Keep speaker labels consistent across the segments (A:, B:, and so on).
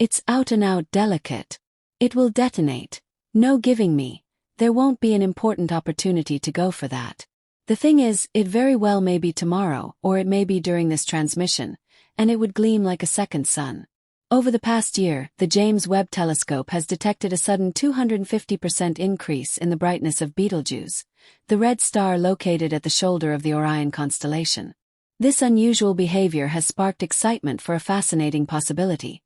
A: It's out and out delicate. It will detonate. No giving me. There won't be an important opportunity to go for that. The thing is, it very well may be tomorrow, or it may be during this transmission, and it would gleam like a second sun. Over the past year, the James Webb Telescope has detected a sudden 250% increase in the brightness of Betelgeuse, the red star located at the shoulder of the Orion constellation. This unusual behavior has sparked excitement for a fascinating possibility.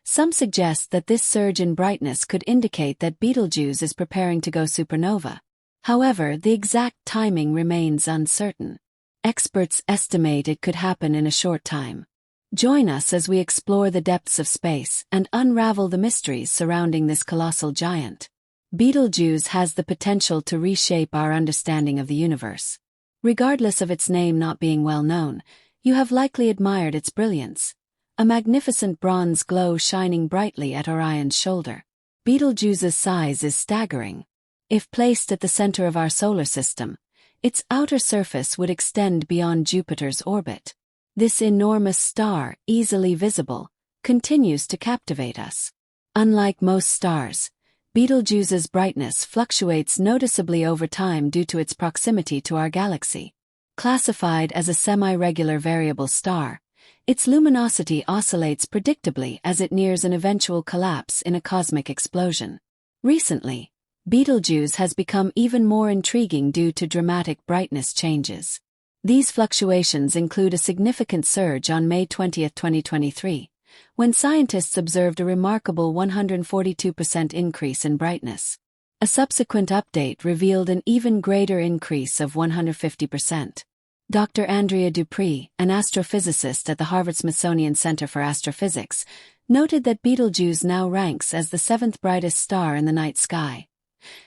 A: Some suggest that this surge in brightness could indicate that Betelgeuse is preparing to go supernova. However, the exact timing remains uncertain. Experts estimate it could happen in a short time. Join us as we explore the depths of space and unravel the mysteries surrounding this colossal giant. Betelgeuse has the potential to reshape our understanding of the universe. Regardless of its name not being well known, you have likely admired its brilliance. A magnificent bronze glow shining brightly at Orion's shoulder. Betelgeuse's size is staggering. If placed at the center of our solar system, its outer surface would extend beyond Jupiter's orbit. This enormous star, easily visible, continues to captivate us. Unlike most stars, Betelgeuse's brightness fluctuates noticeably over time due to its proximity to our galaxy. Classified as a semi-regular variable star, its luminosity oscillates predictably as it nears an eventual collapse in a cosmic explosion. Recently, Betelgeuse has become even more intriguing due to dramatic brightness changes. These fluctuations include a significant surge on May 20, 2023, when scientists observed a remarkable 142% increase in brightness. A subsequent update revealed an even greater increase of 150%. Dr. Andrea Dupree, an astrophysicist at the Harvard-Smithsonian Center for Astrophysics, noted that Betelgeuse now ranks as the seventh brightest star in the night sky,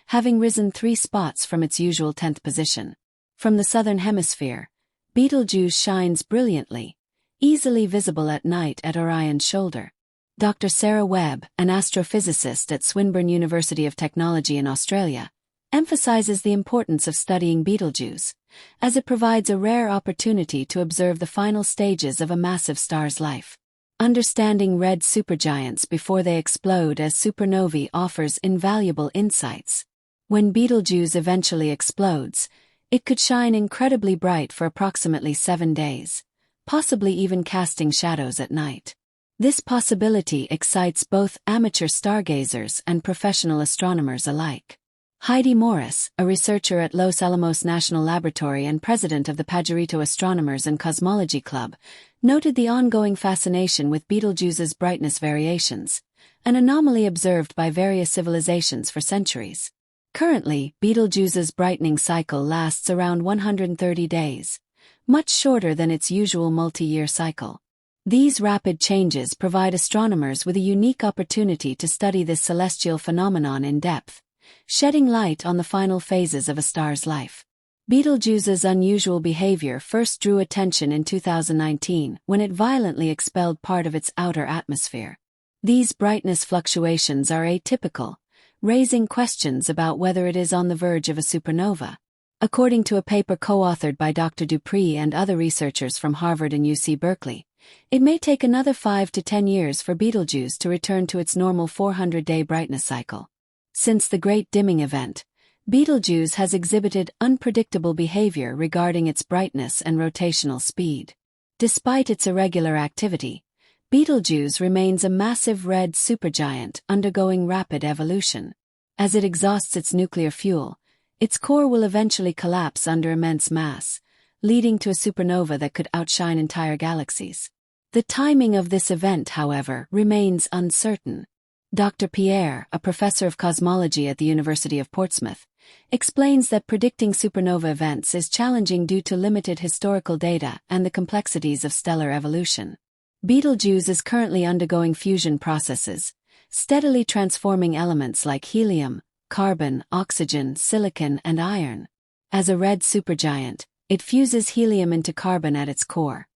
A: having risen 3 spots from its usual 10th position. From the southern hemisphere, Betelgeuse shines brilliantly, easily visible at night at Orion's shoulder. Dr. Sarah Webb, an astrophysicist at Swinburne University of Technology in Australia, emphasizes the importance of studying Betelgeuse, as it provides a rare opportunity to observe the final stages of a massive star's life. Understanding red supergiants before they explode as supernovae offers invaluable insights. When Betelgeuse eventually explodes, it could shine incredibly bright for approximately 7 days, possibly even casting shadows at night. This possibility excites both amateur stargazers and professional astronomers alike. Heidi Morris, a researcher at Los Alamos National Laboratory and president of the Pajarito Astronomers and Cosmology Club, noted the ongoing fascination with Betelgeuse's brightness variations, an anomaly observed by various civilizations for centuries. Currently, Betelgeuse's brightening cycle lasts around 130 days, much shorter than its usual multi-year cycle. These rapid changes provide astronomers with a unique opportunity to study this celestial phenomenon in depth, shedding light on the final phases of a star's life. Betelgeuse's unusual behavior first drew attention in 2019 when it violently expelled part of its outer atmosphere. These brightness fluctuations are atypical, raising questions about whether it is on the verge of a supernova. According to a paper co-authored by Dr. Dupree and other researchers from Harvard and UC Berkeley, it may take another 5 to 10 years for Betelgeuse to return to its normal 400-day brightness cycle. Since the Great Dimming event, Betelgeuse has exhibited unpredictable behavior regarding its brightness and rotational speed. Despite its irregular activity, Betelgeuse remains a massive red supergiant undergoing rapid evolution. As it exhausts its nuclear fuel, its core will eventually collapse under immense mass, leading to a supernova that could outshine entire galaxies. The timing of this event, however, remains uncertain. Dr. Pierre, a professor of cosmology at the University of Portsmouth, explains that predicting supernova events is challenging due to limited historical data and the complexities of stellar evolution. Betelgeuse is currently undergoing fusion processes, steadily transforming elements like helium, carbon, oxygen, silicon, and iron. As a red supergiant, it fuses helium into carbon at its core,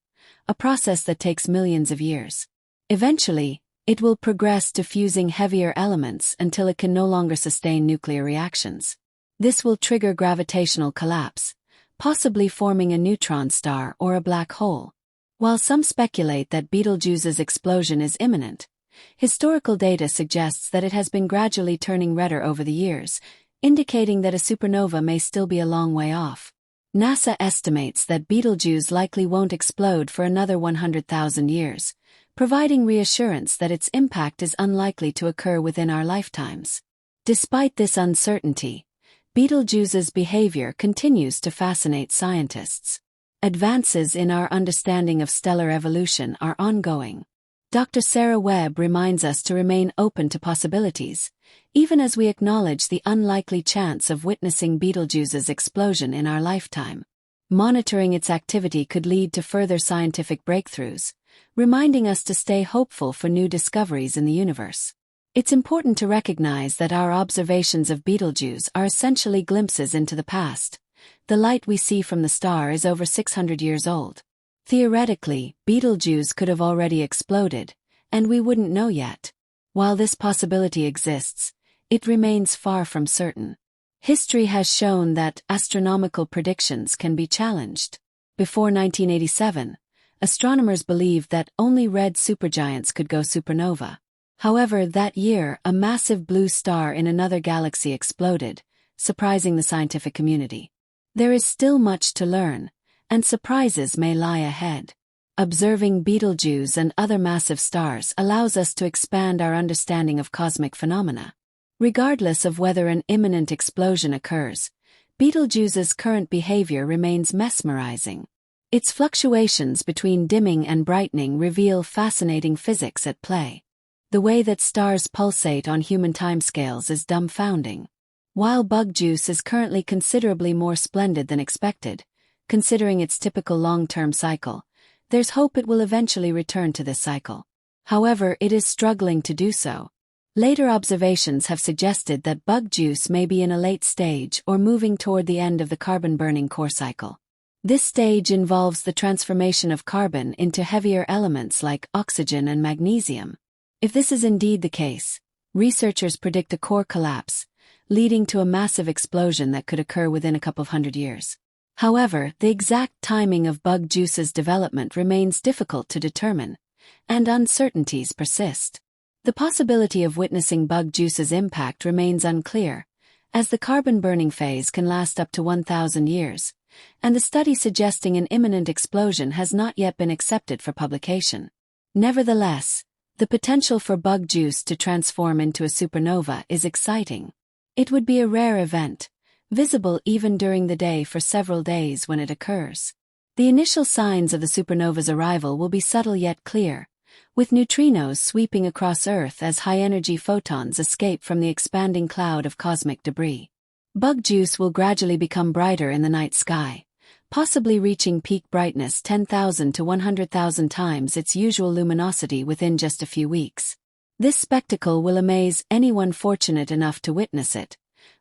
A: a process that takes millions of years. Eventually, it will progress to fusing heavier elements until it can no longer sustain nuclear reactions. This will trigger gravitational collapse, possibly forming a neutron star or a black hole. While some speculate that Betelgeuse's explosion is imminent, Historical data suggests that it has been gradually turning redder over the years, indicating that a supernova may still be a long way off. NASA estimates that Betelgeuse likely won't explode for another 100,000 years, providing reassurance that its impact is unlikely to occur within our lifetimes. Despite this uncertainty, Betelgeuse's behavior continues to fascinate scientists. Advances in our understanding of stellar evolution are ongoing. Dr. Sarah Webb reminds us to remain open to possibilities, even as we acknowledge the unlikely chance of witnessing Betelgeuse's explosion in our lifetime. Monitoring its activity could lead to further scientific breakthroughs, reminding us to stay hopeful for new discoveries in the universe. It's important to recognize that our observations of Betelgeuse are essentially glimpses into the past. The light we see from the star is over 600 years old. Theoretically, Betelgeuse could have already exploded, and we wouldn't know yet. While this possibility exists, it remains far from certain. History has shown that astronomical predictions can be challenged. Before 1987, astronomers believed that only red supergiants could go supernova. However, that year, a massive blue star in another galaxy exploded, surprising the scientific community. There is still much to learn, and surprises may lie ahead. Observing Betelgeuse and other massive stars allows us to expand our understanding of cosmic phenomena. Regardless of whether an imminent explosion occurs, Betelgeuse's current behavior remains mesmerizing. Its fluctuations between dimming and brightening reveal fascinating physics at play. The way that stars pulsate on human timescales is dumbfounding. While Betelgeuse is currently considerably more splendid than expected, considering its typical long-term cycle, there's hope it will eventually return to this cycle. However, it is struggling to do so. Later observations have suggested that Betelgeuse may be in a late stage or moving toward the end of the carbon-burning core cycle. This stage involves the transformation of carbon into heavier elements like oxygen and magnesium. If this is indeed the case, researchers predict a core collapse, leading to a massive explosion that could occur within a couple of hundred years. However, the exact timing of Betelgeuse's development remains difficult to determine, and uncertainties persist. The possibility of witnessing Betelgeuse's impact remains unclear, as the carbon-burning phase can last up to 1,000 years, and the study suggesting an imminent explosion has not yet been accepted for publication. Nevertheless, the potential for Betelgeuse to transform into a supernova is exciting. It would be a rare event, visible even during the day for several days when it occurs. The initial signs of the supernova's arrival will be subtle yet clear, with neutrinos sweeping across Earth as high-energy photons escape from the expanding cloud of cosmic debris. Betelgeuse will gradually become brighter in the night sky, possibly reaching peak brightness 10,000 to 100,000 times its usual luminosity within just a few weeks. This spectacle will amaze anyone fortunate enough to witness it,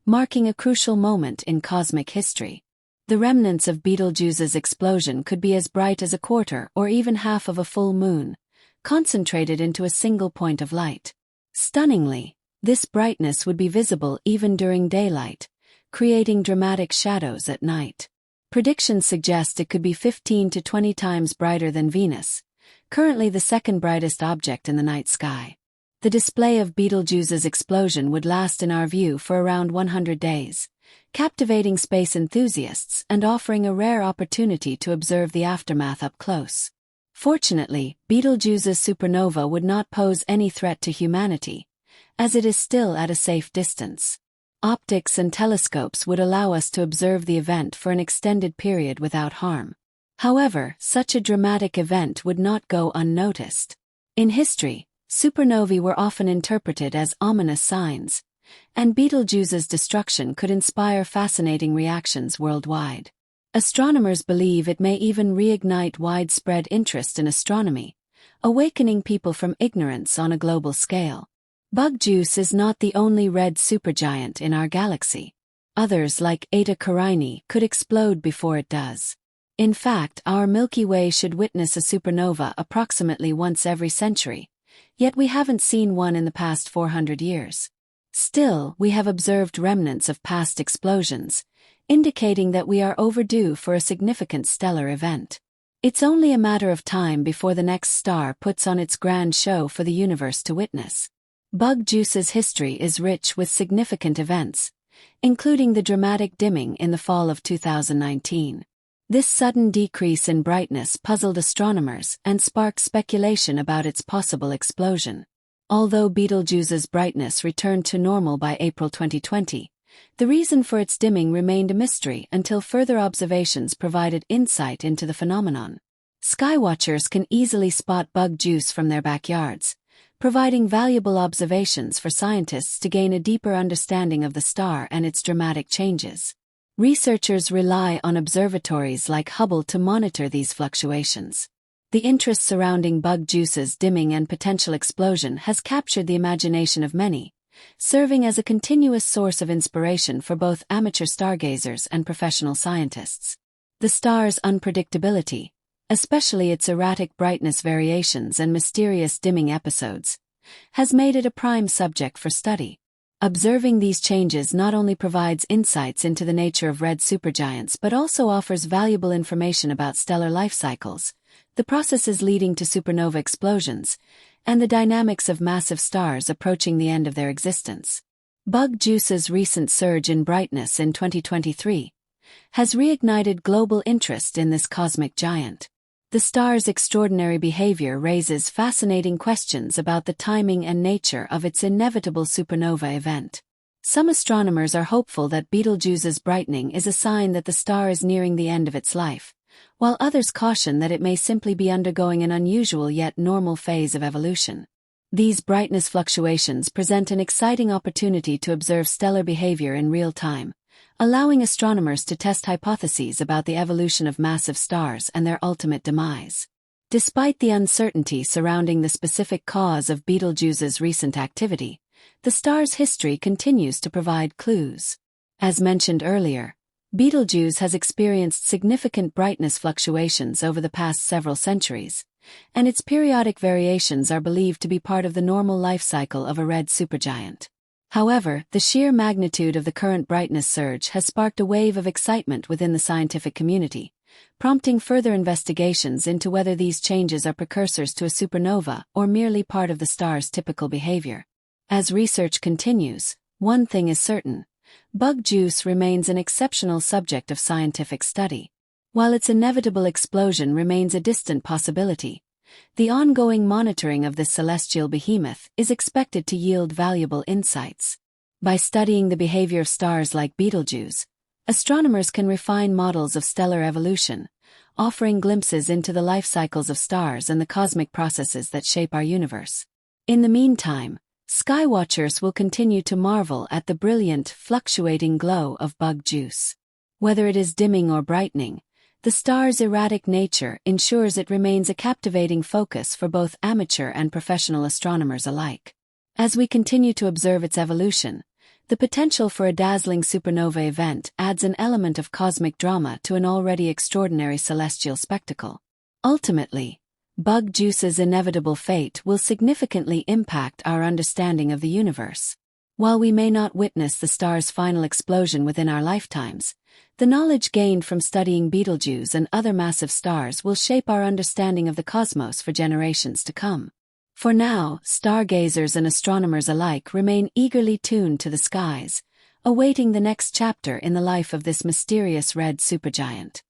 A: marking a crucial moment in cosmic history. The remnants of Betelgeuse's explosion could be as bright as a quarter or even half of a full moon, concentrated into a single point of light. Stunningly, this brightness would be visible even during daylight, creating dramatic shadows at night. Predictions suggest it could be 15 to 20 times brighter than Venus, currently the second brightest object in the night sky. The display of Betelgeuse's explosion would last in our view for around 100 days, captivating space enthusiasts and offering a rare opportunity to observe the aftermath up close. Fortunately, Betelgeuse's supernova would not pose any threat to humanity, as it is still at a safe distance. Optics and telescopes would allow us to observe the event for an extended period without harm. However, such a dramatic event would not go unnoticed. In history, supernovae were often interpreted as ominous signs, and Betelgeuse's destruction could inspire fascinating reactions worldwide. Astronomers believe it may even reignite widespread interest in astronomy, awakening people from ignorance on a global scale. Betelgeuse is not the only red supergiant in our galaxy. Others like Eta Carinae could explode before it does. In fact, our Milky Way should witness a supernova approximately once every century, yet we haven't seen one in the past 400 years. Still, we have observed remnants of past explosions, indicating that we are overdue for a significant stellar event. It's only a matter of time before the next star puts on its grand show for the universe to witness. Betelgeuse's history is rich with significant events, including the dramatic dimming in the fall of 2019. This sudden decrease in brightness puzzled astronomers and sparked speculation about its possible explosion. Although Betelgeuse's brightness returned to normal by April 2020, the reason for its dimming remained a mystery until further observations provided insight into the phenomenon. Skywatchers can easily spot Betelgeuse from their backyards, providing valuable observations for scientists to gain a deeper understanding of the star and its dramatic changes. Researchers rely on observatories like Hubble to monitor these fluctuations. The interest surrounding Betelgeuse's dimming and potential explosion has captured the imagination of many, serving as a continuous source of inspiration for both amateur stargazers and professional scientists. The star's unpredictability, especially its erratic brightness variations and mysterious dimming episodes, has made it a prime subject for study. Observing these changes not only provides insights into the nature of red supergiants but also offers valuable information about stellar life cycles, the processes leading to supernova explosions, and the dynamics of massive stars approaching the end of their existence. Betelgeuse's recent surge in brightness in 2023 has reignited global interest in this cosmic giant. The star's extraordinary behavior raises fascinating questions about the timing and nature of its inevitable supernova event. Some astronomers are hopeful that Betelgeuse's brightening is a sign that the star is nearing the end of its life, while others caution that it may simply be undergoing an unusual yet normal phase of evolution. These brightness fluctuations present an exciting opportunity to observe stellar behavior in real time, allowing astronomers to test hypotheses about the evolution of massive stars and their ultimate demise. Despite the uncertainty surrounding the specific cause of Betelgeuse's recent activity, the star's history continues to provide clues. As mentioned earlier, Betelgeuse has experienced significant brightness fluctuations over the past several centuries, and its periodic variations are believed to be part of the normal life cycle of a red supergiant. However, the sheer magnitude of the current brightness surge has sparked a wave of excitement within the scientific community, prompting further investigations into whether these changes are precursors to a supernova or merely part of the star's typical behavior. As research continues, one thing is certain: Betelgeuse remains an exceptional subject of scientific study. While its inevitable explosion remains a distant possibility, the ongoing monitoring of this celestial behemoth is expected to yield valuable insights. By studying the behavior of stars like Betelgeuse, astronomers can refine models of stellar evolution, offering glimpses into the life cycles of stars and the cosmic processes that shape our universe. In the meantime, skywatchers will continue to marvel at the brilliant, fluctuating glow of Betelgeuse. Whether it is dimming or brightening, the star's erratic nature ensures it remains a captivating focus for both amateur and professional astronomers alike. As we continue to observe its evolution, the potential for a dazzling supernova event adds an element of cosmic drama to an already extraordinary celestial spectacle. Ultimately, Betelgeuse's inevitable fate will significantly impact our understanding of the universe. While we may not witness the star's final explosion within our lifetimes, the knowledge gained from studying Betelgeuse and other massive stars will shape our understanding of the cosmos for generations to come. For now, stargazers and astronomers alike remain eagerly tuned to the skies, awaiting the next chapter in the life of this mysterious red supergiant.